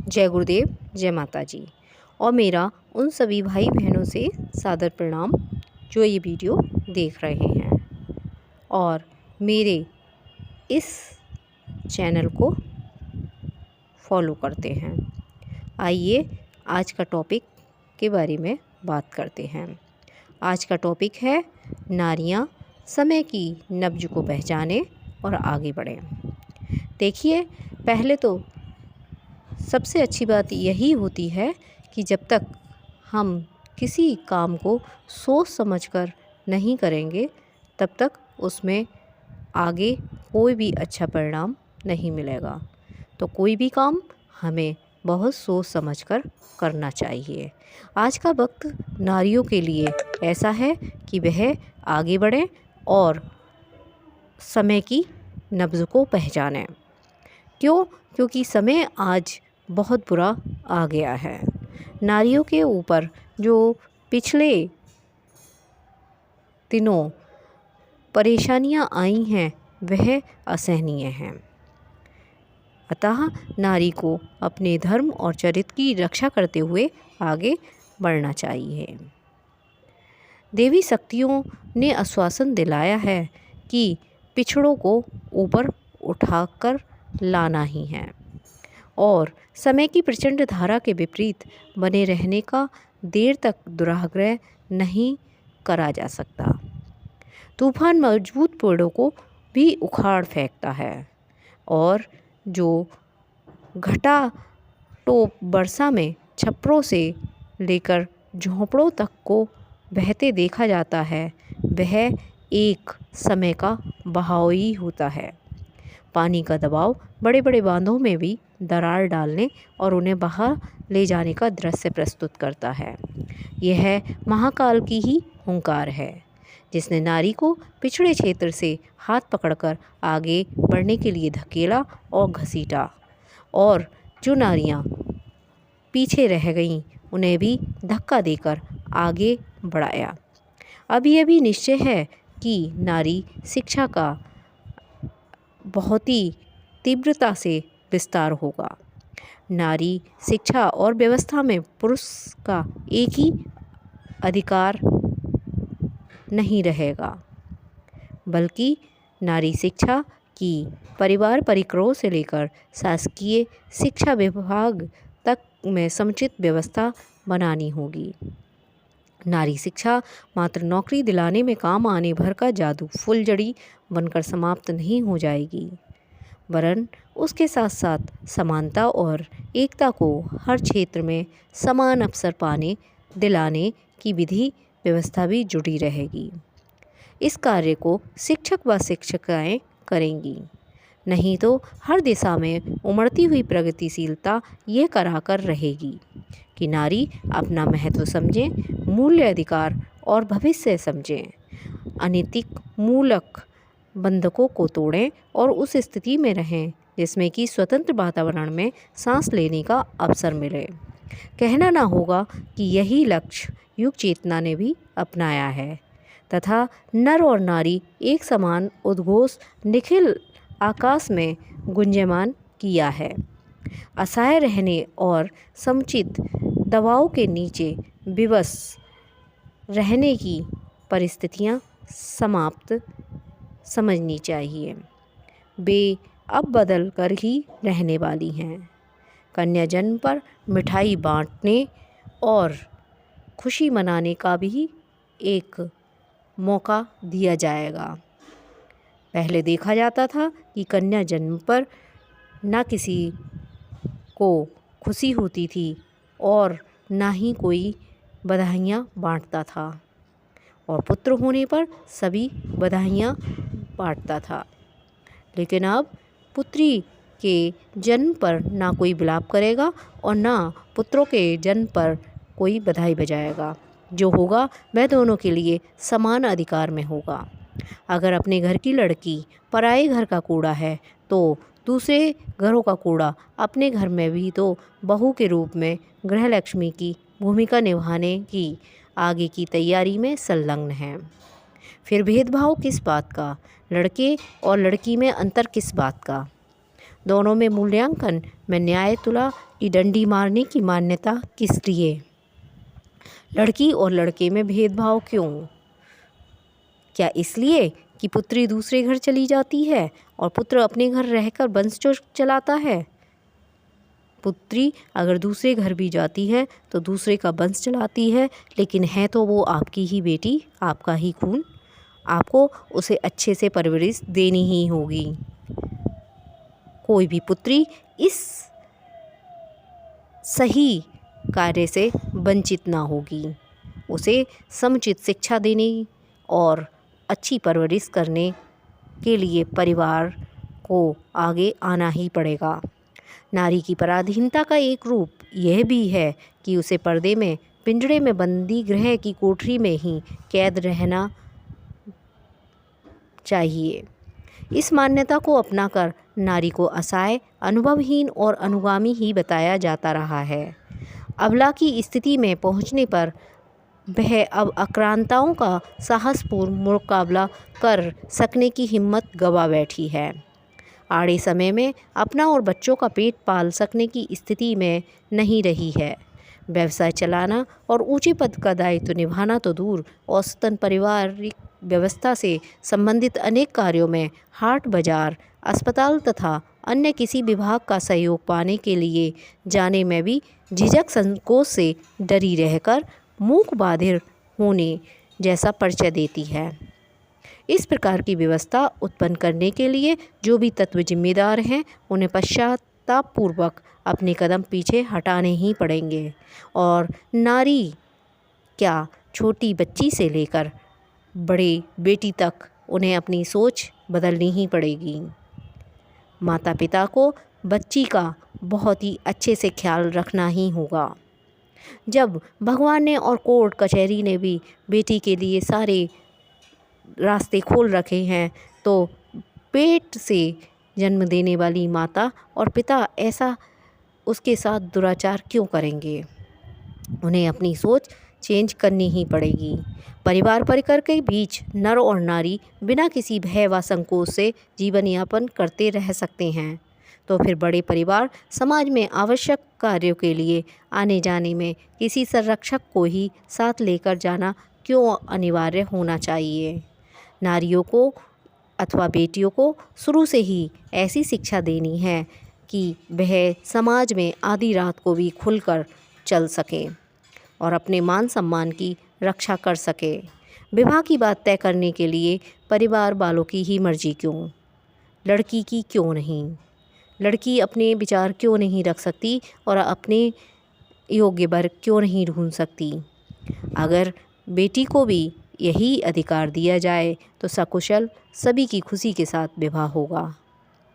जय गुरुदेव, जय माता जी। और मेरा उन सभी भाई बहनों से सादर प्रणाम जो ये वीडियो देख रहे हैं और मेरे इस चैनल को फॉलो करते हैं। आइए आज का टॉपिक के बारे में बात करते हैं। आज का टॉपिक है नारियां समय की नब्ज को पहचाने और आगे बढ़ें। देखिए, पहले तो सबसे अच्छी बात यही होती है कि जब तक हम किसी काम को सोच समझकर नहीं करेंगे तब तक उसमें आगे कोई भी अच्छा परिणाम नहीं मिलेगा। तो कोई भी काम हमें बहुत सोच समझकर करना चाहिए। आज का वक्त नारियों के लिए ऐसा है कि वह आगे बढ़ें और समय की नब्ज़ को पहचानें। क्यों? क्योंकि समय आज बहुत बुरा आ गया है। नारियों के ऊपर जो पिछले दिनों परेशानियां आई हैं वह असहनीय हैं। अतः नारी को अपने धर्म और चरित्र की रक्षा करते हुए आगे बढ़ना चाहिए। देवी शक्तियों ने आश्वासन दिलाया है कि पिछड़ों को ऊपर उठाकर लाना ही है और समय की प्रचंड धारा के विपरीत बने रहने का देर तक दुराग्रह नहीं करा जा सकता। तूफान मजबूत पेड़ों को भी उखाड़ फेंकता है और जो घटा टोप वर्षा में छप्परों से लेकर झोंपड़ों तक को बहते देखा जाता है वह एक समय का बहाव ही होता है। पानी का दबाव बड़े बड़े बांधों में भी दरार डालने और उन्हें बहा ले जाने का दृश्य प्रस्तुत करता है। यह महाकाल की ही हुंकार है जिसने नारी को पिछड़े क्षेत्र से हाथ पकड़कर आगे बढ़ने के लिए धकेला और घसीटा और जो नारियां पीछे रह गईं उन्हें भी धक्का देकर आगे बढ़ाया। अब यह भी निश्चय है कि नारी शिक्षा का बहुत ही तीव्रता से विस्तार होगा। नारी शिक्षा और व्यवस्था में पुरुष का एक ही अधिकार नहीं रहेगा, बल्कि नारी शिक्षा की परिवार परिक्रोह से लेकर शासकीय शिक्षा विभाग तक में समुचित व्यवस्था बनानी होगी। नारी शिक्षा मात्र नौकरी दिलाने में काम आने भर का जादू फुलझड़ी बनकर समाप्त नहीं हो जाएगी, वरन उसके साथ साथ समानता और एकता को हर क्षेत्र में समान अवसर पाने दिलाने की विधि व्यवस्था भी जुड़ी रहेगी। इस कार्य को शिक्षक व शिक्षिकाएं करेंगी, नहीं तो हर दिशा में उमड़ती हुई प्रगतिशीलता ये कराकर रहेगी कि नारी अपना महत्व समझें, मूल्य अधिकार और भविष्य समझें, अनैतिक मूलक बंधकों को तोड़ें और उस स्थिति में रहें जिसमें कि स्वतंत्र वातावरण में सांस लेने का अवसर मिले। कहना ना होगा कि यही लक्ष्य युग चेतना ने भी अपनाया है तथा नर और नारी एक समान उद्घोष निखिल आकाश में गुंजयमान किया है। असहाय रहने और समुचित दबाव के नीचे विवश रहने की परिस्थितियां समाप्त समझनी चाहिए। वे अब बदल कर ही रहने वाली हैं। कन्या जन्म पर मिठाई बांटने और खुशी मनाने का भी एक मौका दिया जाएगा। पहले देखा जाता था कि कन्या जन्म पर ना किसी को खुशी होती थी और ना ही कोई बधाइयाँ बांटता था और पुत्र होने पर सभी बधाइयाँ बांटता था। लेकिन अब पुत्री के जन्म पर ना कोई विलाप करेगा और ना पुत्रों के जन्म पर कोई बधाई बजाएगा। जो होगा वह दोनों के लिए समान अधिकार में होगा। अगर अपने घर की लड़की पराए घर का कूड़ा है तो दूसरे घरों का कूड़ा अपने घर में भी तो बहू के रूप में गृहलक्ष्मी की भूमिका निभाने की आगे की तैयारी में संलग्न है। फिर भेदभाव किस बात का? लड़के और लड़की में अंतर किस बात का? दोनों में मूल्यांकन में न्याय तुला की डंडी मारने की मान्यता किस लिए? लड़की और लड़के में भेदभाव क्यों? क्या इसलिए कि पुत्री दूसरे घर चली जाती है और पुत्र अपने घर रहकर वंश चलाता है? पुत्री अगर दूसरे घर भी जाती है तो दूसरे का वंश चलाती है, लेकिन है तो वो आपकी ही बेटी, आपका ही खून। आपको उसे अच्छे से परवरिश देनी ही होगी। कोई भी पुत्री इस सही कार्य से वंचित ना होगी। उसे समुचित शिक्षा देने और अच्छी परवरिश करने के लिए परिवार को आगे आना ही पड़ेगा। नारी की पराधीनता का एक रूप यह भी है कि उसे पर्दे में, पिंजड़े में बंदी गृह की कोठरी में ही कैद रहना चाहिए। इस मान्यता को अपनाकर नारी को असहाय, अनुभवहीन और अनुगामी ही बताया जाता रहा है। अबला की स्थिति में पहुंचने पर वह अब आक्रांताओं का साहसपूर्ण मुकाबला कर सकने की हिम्मत गंवा बैठी है। आड़े समय में अपना और बच्चों का पेट पाल सकने की स्थिति में नहीं रही है। व्यवसाय चलाना और ऊंचे पद का दायित्व निभाना तो दूर, औसतन पारिवारिक व्यवस्था से संबंधित अनेक कार्यों में हाट बाजार, अस्पताल तथा अन्य किसी विभाग का सहयोग पाने के लिए जाने में भी झिझक संकोच से डरी रहकर मूक बाधिर होने जैसा परिचय देती है। इस प्रकार की व्यवस्था उत्पन्न करने के लिए जो भी तत्व जिम्मेदार हैं, उन्हें पश्चातापपूर्वक अपने कदम पीछे हटाने ही पड़ेंगे। और नारी क्या, छोटी बच्ची से लेकर बड़े बेटी तक उन्हें अपनी सोच बदलनी ही पड़ेगी। माता पिता को बच्ची का बहुत ही अच्छे से ख्याल रखना ही होगा। जब भगवान ने और कोर्ट कचहरी ने भी बेटी के लिए सारे रास्ते खोल रखे हैं, तो पेट से जन्म देने वाली माता और पिता ऐसा उसके साथ दुराचार क्यों करेंगे? उन्हें अपनी सोच चेंज करनी ही पड़ेगी। परिवार परिकर के बीच नर और नारी बिना किसी भय व संकोच से जीवन यापन करते रह सकते हैं, तो फिर बड़े परिवार समाज में आवश्यक कार्यों के लिए आने जाने में किसी संरक्षक को ही साथ लेकर जाना क्यों अनिवार्य होना चाहिए? नारियों को अथवा बेटियों को शुरू से ही ऐसी शिक्षा देनी है कि वह समाज में आधी रात को भी खुलकर चल सकें और अपने मान सम्मान की रक्षा कर सके। विवाह की बात तय करने के लिए परिवार वालों की ही मर्जी क्यों? लड़की की क्यों नहीं? लड़की अपने विचार क्यों नहीं रख सकती और अपने योग्य वर क्यों नहीं ढूंढ सकती? अगर बेटी को भी यही अधिकार दिया जाए तो सकुशल सभी की खुशी के साथ विवाह होगा।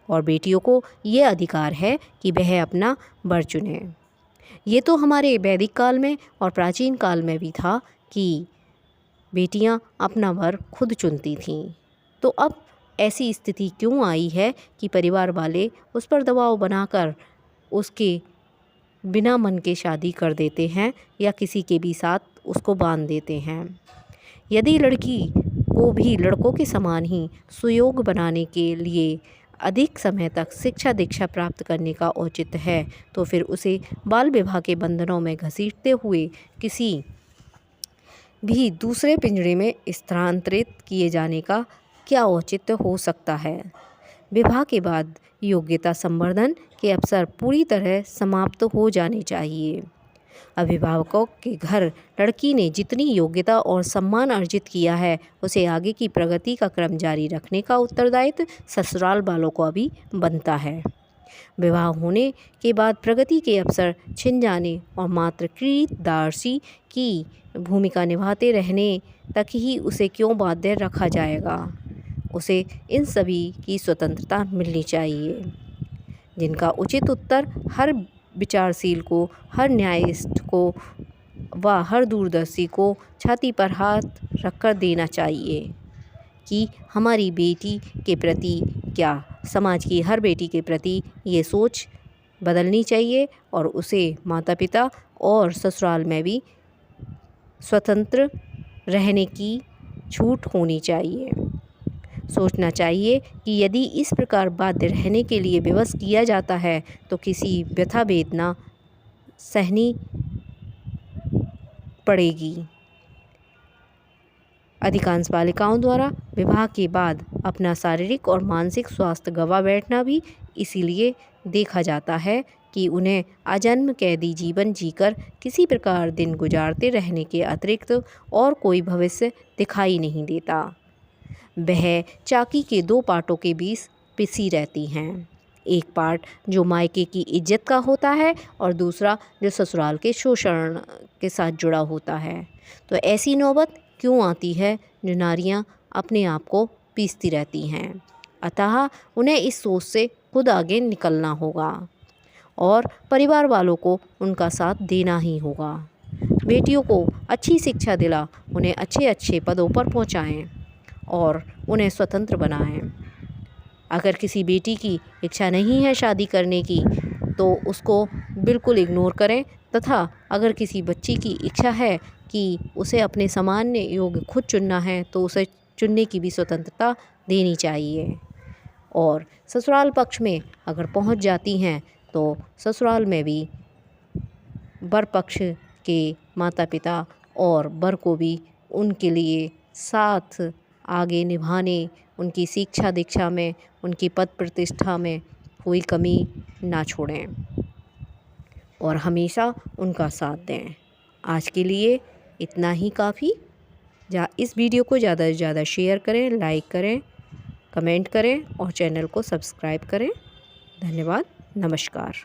और बेटियों को ये अधिकार है कि वह अपना वर चुने। ये तो हमारे वैदिक काल में और प्राचीन काल में भी था कि बेटियां अपना वर खुद चुनती थीं। तो अब ऐसी स्थिति क्यों आई है कि परिवार वाले उस पर दबाव बनाकर उसके बिना मन के शादी कर देते हैं या किसी के भी साथ उसको बांध देते हैं? यदि लड़की को भी लड़कों के समान ही सुयोग बनाने के लिए अधिक समय तक शिक्षा दीक्षा प्राप्त करने का औचित्य है, तो फिर उसे बाल विवाह के बंधनों में घसीटते हुए किसी भी दूसरे पिंजरे में स्थानांतरित किए जाने का क्या औचित्य हो सकता है? विवाह के बाद योग्यता संवर्धन के अवसर पूरी तरह समाप्त हो जाने चाहिए। अभिभावकों के घर लड़की ने जितनी योग्यता और सम्मान अर्जित किया है, उसे आगे की प्रगति का क्रम जारी रखने का उत्तरदायित्व ससुराल वालों को भी बनता है। विवाह होने के बाद प्रगति के अवसर छिन जाने और मात्र किरीटदार्शी की भूमिका निभाते रहने तक ही उसे क्यों बाध्य रखा जाएगा? उसे इन सभी की स्वतंत्रता मिलनी चाहिए, जिनका उचित उत्तर हर विचारशील को, हर न्यायिष्ठ को व हर दूरदर्शी को छाती पर हाथ रखकर देना चाहिए कि हमारी बेटी के प्रति क्या, समाज की हर बेटी के प्रति ये सोच बदलनी चाहिए और उसे माता पिता और ससुराल में भी स्वतंत्र रहने की छूट होनी चाहिए। सोचना चाहिए कि यदि इस प्रकार बाध्य रहने के लिए विवश किया जाता है तो किसी व्यथा वेदना सहनी पड़ेगी। अधिकांश बालिकाओं द्वारा विवाह के बाद अपना शारीरिक और मानसिक स्वास्थ्य गंवा बैठना भी इसीलिए देखा जाता है कि उन्हें आजन्म कैदी जीवन जीकर किसी प्रकार दिन गुजारते रहने के अतिरिक्त और कोई भविष्य दिखाई नहीं देता। वह चाकी के दो पाटों के बीच पिसी रहती हैं, एक पार्ट जो मायके की इज्जत का होता है और दूसरा जो ससुराल के शोषण के साथ जुड़ा होता है। तो ऐसी नौबत क्यों आती है जो नारियां अपने आप को पीसती रहती हैं। अतः उन्हें इस सोच से खुद आगे निकलना होगा और परिवार वालों को उनका साथ देना ही होगा। बेटियों को अच्छी शिक्षा दिला उन्हें अच्छे अच्छे पदों पर पहुंचाएं और उन्हें स्वतंत्र बनाएं। अगर किसी बेटी की इच्छा नहीं है शादी करने की तो उसको बिल्कुल इग्नोर करें, तथा अगर किसी बच्ची की इच्छा है कि उसे अपने सामान्य योग खुद चुनना है तो उसे चुनने की भी स्वतंत्रता देनी चाहिए। और ससुराल पक्ष में अगर पहुंच जाती हैं तो ससुराल में भी वर पक्ष के माता पिता और वर को भी उनके लिए साथ आगे निभाने, उनकी शिक्षा दीक्षा में, उनकी पद प्रतिष्ठा में कोई कमी ना छोड़ें और हमेशा उनका साथ दें। आज के लिए इतना ही काफ़ी। इस वीडियो को ज़्यादा से ज़्यादा शेयर करें, लाइक करें, कमेंट करें और चैनल को सब्सक्राइब करें। धन्यवाद। नमस्कार।